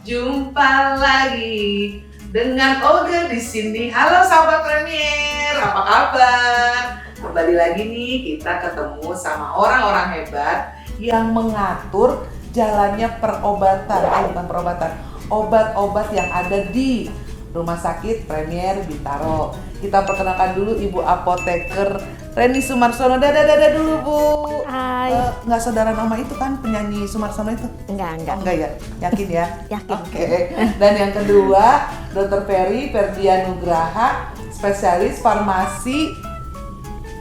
Jumpa lagi dengan Olga di sini. Halo sahabat Premier, apa kabar? Kembali lagi nih kita ketemu sama orang-orang hebat yang mengatur jalannya perobatan, bukan perobatan, obat-obat yang ada di Rumah Sakit Premier Bintaro. Kita perkenalkan dulu Ibu Apoteker Reni Sumarsono. Dadah dulu Bu. Hai. Nggak saudara nama itu kan penyanyi Sumarsono itu? Enggak. Oh, enggak ya? Yakin ya? Yakin. Oke. Dan yang kedua, Dr. Ferry Ferdian Nugraha, spesialis farmasi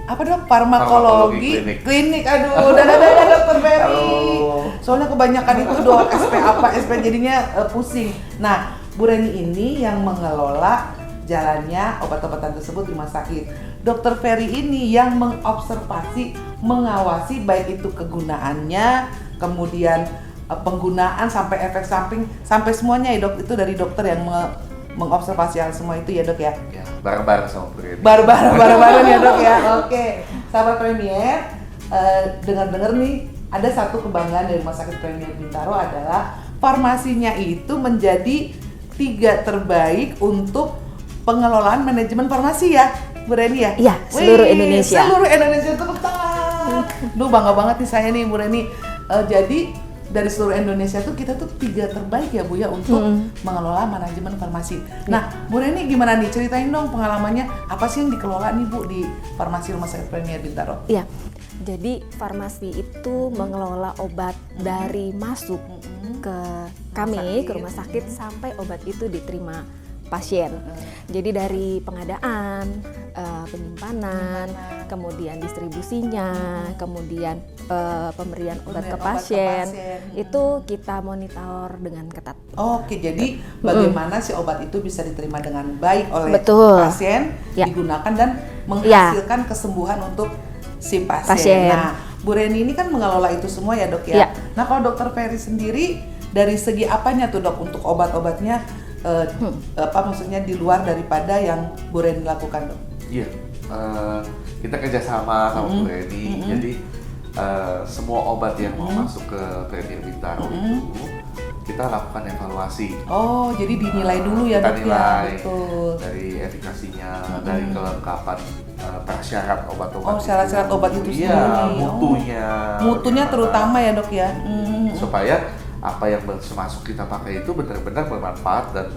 apa dong? Farmakologi klinik. Aduh, dadah Dr. Ferry. Halo. Soalnya kebanyakan itu dong SP apa SP jadinya pusing. Nah, Bu Reni ini yang mengelola jalannya obat-obatan tersebut di rumah sakit. Dr. Ferry ini yang mengobservasi, mengawasi baik itu kegunaannya, kemudian penggunaan sampai efek samping, sampai semuanya ya dok. Itu dari dokter yang mengobservasi hal semua itu ya dok ya? Ya, bareng-bareng sama Bu Reni. Bareng-bareng ya dok ya. Oke, sahabat Premier, dengar-dengar nih ada satu kebanggaan dari Rumah Sakit Premier Bintaro adalah farmasinya itu menjadi 3 terbaik untuk pengelolaan manajemen farmasi ya, Bu Reni ya? Iya, seluruh Indonesia. Seluruh Indonesia, tepuk tangan. Duh, bangga banget nih saya nih Bu Reni. Jadi dari seluruh Indonesia tuh kita tuh 3 terbaik ya Bu ya untuk mengelola manajemen farmasi. Nah, Bu Reni gimana nih? Ceritain dong pengalamannya. Apa sih yang dikelola nih Bu di farmasi Rumah Sakit Premier Bintaro? Iya. Jadi farmasi itu mengelola obat dari masuk ke kami, ke rumah sakit sampai obat itu diterima pasien. Jadi dari pengadaan, penyimpanan, kemudian distribusinya, kemudian pemberian obat ke pasien, itu kita monitor dengan ketat. Oke, jadi bagaimana si obat itu bisa diterima dengan baik oleh Betul. pasien, Ya. digunakan dan menghasilkan kesembuhan untuk si pasien. Nah, Bu Reni ini kan mengelola itu semua ya dok ya. Ya. Nah, kalau Dokter Ferry sendiri dari segi apanya tuh dok untuk obat-obatnya? Apa maksudnya di luar daripada yang Bu Reni lakukan dok? Iya, kita kerjasama sama Bu Reni. Jadi semua obat yang mau masuk ke Premier Bintaro itu kita lakukan evaluasi. Oh, jadi dinilai dulu ya Kita dok ya? nilai Betul. dari efikasinya, dari kelengkapan prasyarat obat-obat. Oh, syarat-syarat obat itu Iya, sendiri. mutunya. Mutunya bagaimana. terutama ya dok ya? Supaya apa yang masuk kita pakai itu benar-benar bermanfaat dan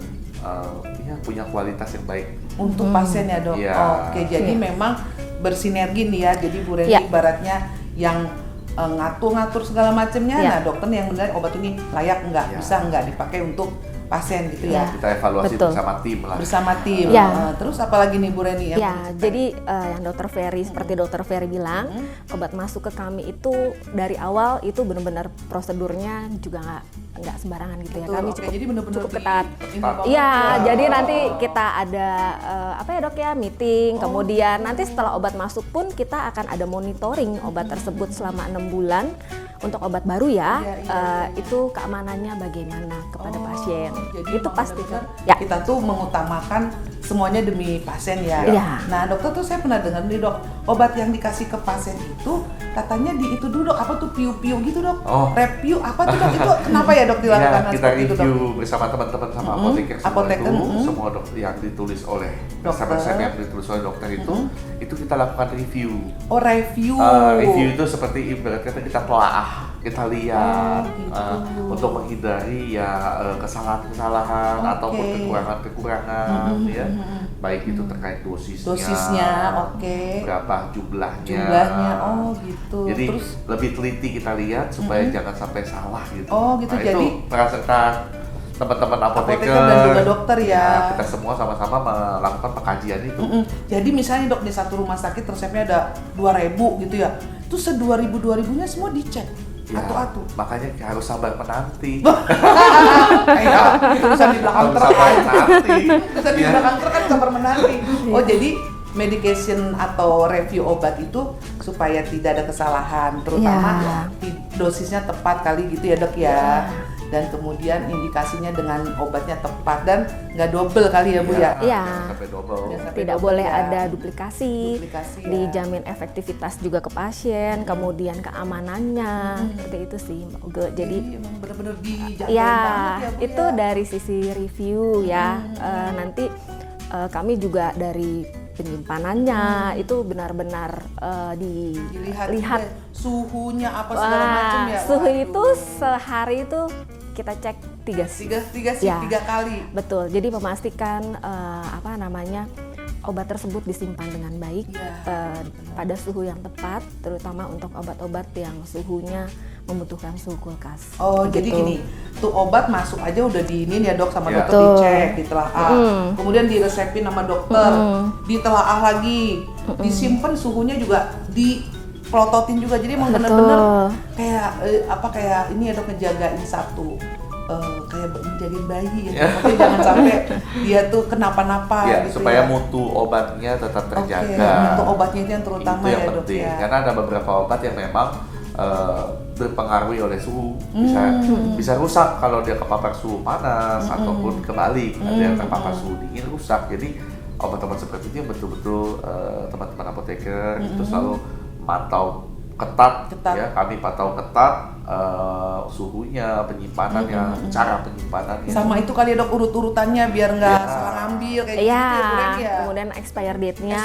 ya, punya kualitas yang baik. Untuk pasien ya dok? Iya. Oke, jadi memang bersinergi nih ya. Jadi Bu Reni Ya. ibaratnya yang ngatur-ngatur segala macamnya. Ya. Nah, dokter yang menilai obat ini layak enggak, Ya. bisa enggak dipakai untuk pasien gitu ya. Kita evaluasi Betul. bersama tim lah. Bersama tim. Ya. Terus apalagi nih Bu Reni yang Ya, jadi yang Dokter Ferry seperti Dokter Ferry bilang, obat masuk ke kami itu dari awal itu benar-benar prosedurnya juga nggak sembarangan gitu ya. Betul, Kami oke, jadi benar-benar cukup ketat. ini banget Iya, ya. jadi nanti kita ada apa ya dok ya, meeting. Kemudian nanti setelah obat masuk pun kita akan ada monitoring obat tersebut selama 6 bulan untuk obat baru ya. Iya. Itu keamanannya bagaimana kepada pasien. Jadi Itu memang pasti benar-benar ya. kita tuh mengutamakan semuanya demi pasien ya. Iya. Nah dokter tuh saya pernah dengar nih dok, obat yang dikasih ke pasien itu katanya di itu dulu dok, apa tuh piu-piu gitu dok? Oh. Review apa tuh dok? Itu kenapa ya dok dilakukan Ya, kita seperti itu dok? review bersama teman-teman sama apoteker semua apoteker, itu, semua yang ditulis oleh resep-resep yang ditulis oleh dokter itu kita lakukan review. Oh review. Review itu seperti ibarat kata kita telaah, kita lihat gitu. untuk menghindari ya kesalahan-kesalahan ataupun kekurangan-kekurangan ya, baik itu terkait dosisnya, oke. berapa jumlahnya, Oh gitu. jadi Terus lebih teliti kita lihat supaya jangan sampai salah gitu. Oh, gitu. Nah, Jadi itu peran teman-teman apoteker dan juga dokter ya. kita semua sama-sama melakukan pengkajian itu. Jadi misalnya dok di satu rumah sakit resepnya ada 2.000 gitu ya, itu se-2.000-2.000-nya semua dicek Ya, atu-atu. makanya harus sabar menanti. Ya, tulisan di belakang Harus truk sabar kan. menanti. Tulisan di Ya. belakang truk kan sabar menanti. Oh jadi medication atau review obat itu supaya tidak ada kesalahan, terutama Ya. dosisnya tepat kali gitu ya dok ya. dan kemudian indikasinya dengan obatnya tepat dan nggak double kali ya Bu ya. Iya. Jangan sampai double. Jangan sampai Tidak double boleh ya. ada duplikasi, Duplikasi ya. dijamin efektivitas juga ke pasien, kemudian keamanannya, seperti itu sih Mbak Uge. Jadi emang benar-benar dijagain ya, banget ya Bu itu ya. dari sisi review ya. Nanti kami juga dari penyimpanannya itu benar-benar Dilihat dilihat. juga suhunya apa segala Wah, macam ya. suhu Waduh. itu sehari itu kita cek 3 tiga Ya. 3 kali. Betul. Jadi memastikan obat tersebut disimpan dengan baik Iya, pada suhu yang tepat, terutama untuk obat-obat yang suhunya membutuhkan suhu kulkas. Oh, Begitu. jadi gini, tuh obat masuk aja udah diinin ya dok sama Ya. dokter, Betul. dicek, ditelaah, kemudian diresepin sama dokter, ditelaah lagi, disimpan suhunya juga dipelototin juga, jadi emang Betul. bener-bener kayak ini ya dok, ngejagain satu kayak menjadi bayi ya, makanya jangan sampai dia tuh kenapa-napa Ya, gitu supaya ya. mutu obatnya tetap Oke, terjaga. untuk obatnya itu yang terutama Itu yang ya dok penting. ya. Karena ada beberapa obat yang memang berpengaruhi oleh suhu, bisa rusak kalau dia kepapar suhu panas ataupun kebalik, ada yang terpapar suhu dingin rusak. Jadi obat-obat seperti ini betul-betul teman-teman apoteker itu selalu mantau ketat. Ya, kami pantau ketat suhunya, penyimpanannya, cara penyimpanannya. Sama itu kali ya dok, urut-urutannya biar nggak Ya. salah ngambil kayak Iya, gitu ya Bu Ren ya. kemudian expire date-nya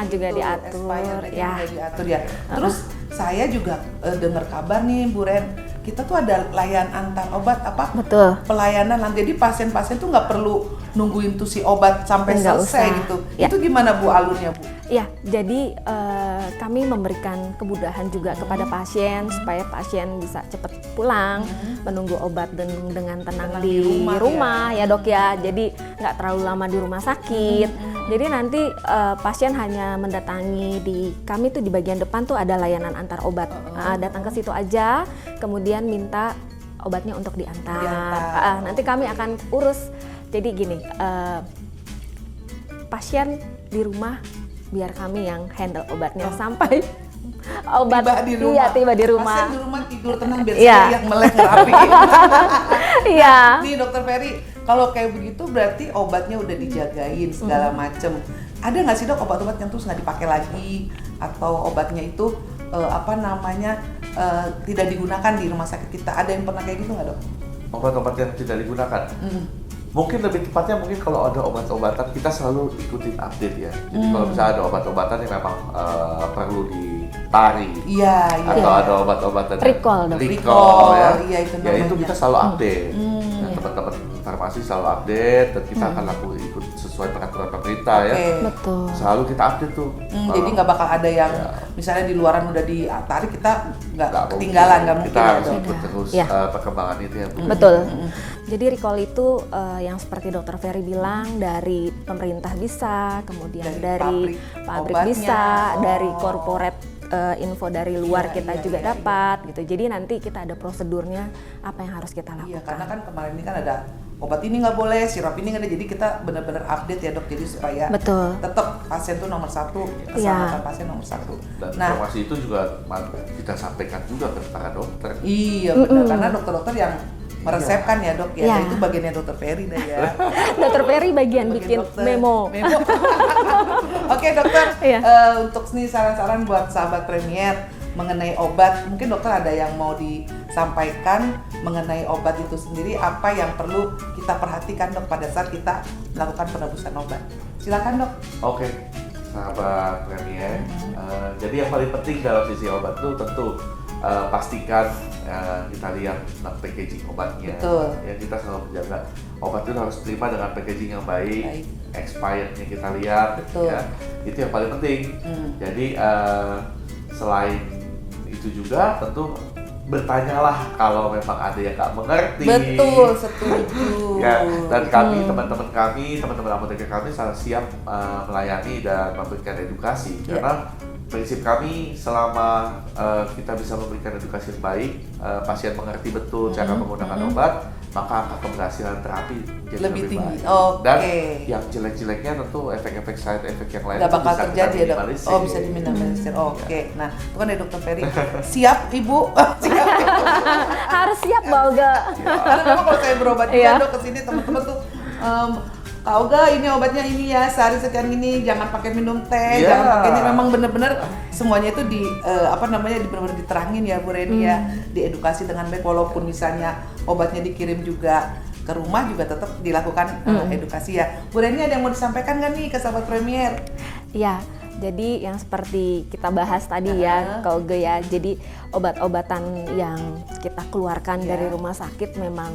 juga gitu, diatur expired date-nya ya. juga diatur ya. Terus saya juga dengar kabar nih Bu Ren, kita tuh ada layanan antar obat Betul. pelayanan. Jadi pasien-pasien tuh nggak perlu nungguin tuh si obat sampai Nggak selesai usah. gitu. Ya. Itu gimana Bu alurnya Bu? Ya, jadi kami memberikan kemudahan juga kepada pasien supaya pasien bisa cepat pulang, menunggu obat dengan tenang Tenang di di rumah, rumah ya dok ya. Jadi nggak terlalu lama di rumah sakit. Jadi nanti pasien hanya mendatangi kami tuh di bagian depan tuh ada layanan antar obat. Datang ke situ aja, kemudian minta obatnya untuk diantar. Nanti kami akan urus. Jadi gini, pasien di rumah biar kami yang handle obatnya sampai obat Tiba di rumah. Iya, tiba di rumah. Pasien di rumah tidur tenang biar Iya. saya yang melek ngerapiin. Iya. Nih Dokter Ferry, kalau kayak begitu berarti obatnya udah dijagain segala macem. Ada nggak sih dok obat-obat yang terus nggak dipakai lagi atau obatnya itu tidak digunakan di rumah sakit kita? Ada yang pernah kayak gitu nggak dok? Obat-obat yang tidak digunakan. Mungkin lebih tepatnya kalau ada obat-obatan kita selalu ikutin update ya. Jadi kalau misalnya ada obat-obatan yang memang perlu ditarik Iya. atau ada obat-obatan yang Recall dong. recall ya. Iya, itu Ya itu namanya. kita selalu update. Dan teman-teman farmasi selalu update dan kita akan lakukan ikut sesuai peraturan pemerintah ya. Betul. Selalu kita update tuh. Jadi nggak bakal ada yang misalnya di luaran udah ditarik kita nggak ketinggalan, nggak mungkin kita ya harus dok. ikut terus Ya. perkembangan itu ya. Bu. Betul. Jadi recall itu yang seperti Dokter Ferry bilang dari pemerintah bisa, kemudian dari pabrik obatnya. bisa, dari corporate info dari luar Iya, kita iya, juga iya, dapat gitu. Jadi nanti kita ada prosedurnya apa yang harus kita lakukan. Iya, karena kan kemarin ini kan ada obat ini nggak boleh, sirop ini nggak ada, jadi kita benar-benar update ya dok, jadi supaya Betul. tetap pasien tuh nomor satu, keselamatan pasien nomor satu. Dan Nah, informasi itu juga kita sampaikan juga ke para dokter. iya benar, karena dokter-dokter yang meresepkan ya dok ya, Iya. itu bagiannya Dokter Ferry dah ya. Dokter Ferry bagian bikin dokter. memo. Oke dokter, Iya. untuk nih saran-saran buat sahabat Premier mengenai obat, mungkin dokter ada yang mau disampaikan mengenai obat itu sendiri, apa yang perlu kita perhatikan dok pada saat kita melakukan penebusan obat. Silakan dok. Oke, sahabat Premier. Jadi yang paling penting dalam sisi obat itu tentu pastikan kita lihat tentang packaging obatnya. Betul. Ya, kita selalu menjaga obat itu harus terima dengan packaging yang baik. Expirednya kita lihat. Betul. Ya, itu yang paling penting. Jadi selain itu juga tentu bertanyalah kalau memang ada yang nggak mengerti. Betul, setuju. Ya, dan kami, teman-teman apoteker kami sangat siap melayani dan memberikan edukasi. Karena prinsip kami selama kita bisa memberikan edukasi yang baik, pasien mengerti betul cara menggunakan obat, maka angka keberhasilan terapi jadi Lebih tinggi. baik. Dan Oke. yang jelek-jeleknya tentu efek-efek side effect yang lain Nggak itu bakal bisa terjadi kita ya dok? minimalisir. Oh bisa diminimalisir. Oke. Nah itu kan ya dokter Ferry. Siap ibu? Siap. Harus siap Mbak Olga. Karena memang kalau saya berobat juga Iya. dok kesini teman-teman tuh Kak Olga ini obatnya ini ya sehari sekian ini, jangan pakai minum teh, Iya. jangan pakai ini, memang bener-bener semuanya itu di bener-bener diterangin ya Bu Reni ya, diedukasi dengan baik walaupun misalnya obatnya dikirim juga ke rumah juga tetap dilakukan edukasi ya. Bu Reni ada yang mau disampaikan nggak nih ke sahabat Premier? Ya, jadi yang seperti kita bahas tadi ya, Kak Olga ya. Jadi obat-obatan yang kita keluarkan Ya. dari rumah sakit memang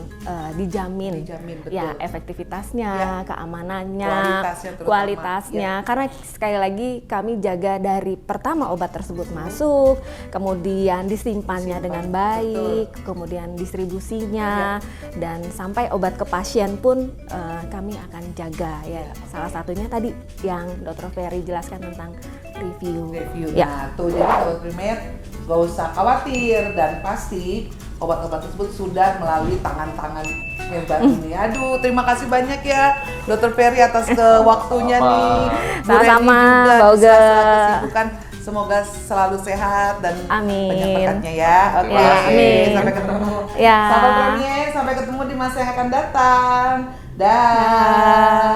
dijamin. Dijamin, betul. Ya, efektivitasnya, Ya. keamanannya, Kualitasnya terutama. kualitasnya. Karena sekali lagi kami jaga dari pertama obat tersebut masuk, kemudian disimpannya dengan baik, kemudian distribusinya, dan sampai obat ke pasien pun kami akan jaga ya. Salah satunya tadi yang Dr. Ferry jelaskan tentang review. Ya. Nah tuh jadi sahabat Premier gak usah khawatir dan pasti obat-obat tersebut sudah melalui tangan-tangan hebat ini. Aduh, terima kasih banyak ya Dr. Ferry atas waktunya Sama-sama. nih. Bu Reni Sama-sama, juga Mbak di Olga. sela-sela kesibukan. Semoga selalu sehat dan Amin. banyak berkatnya ya. Oke, Ya, amin. sampai ketemu. Ya. Sahabat Premier, sampai ketemu di masa yang akan datang. Dah.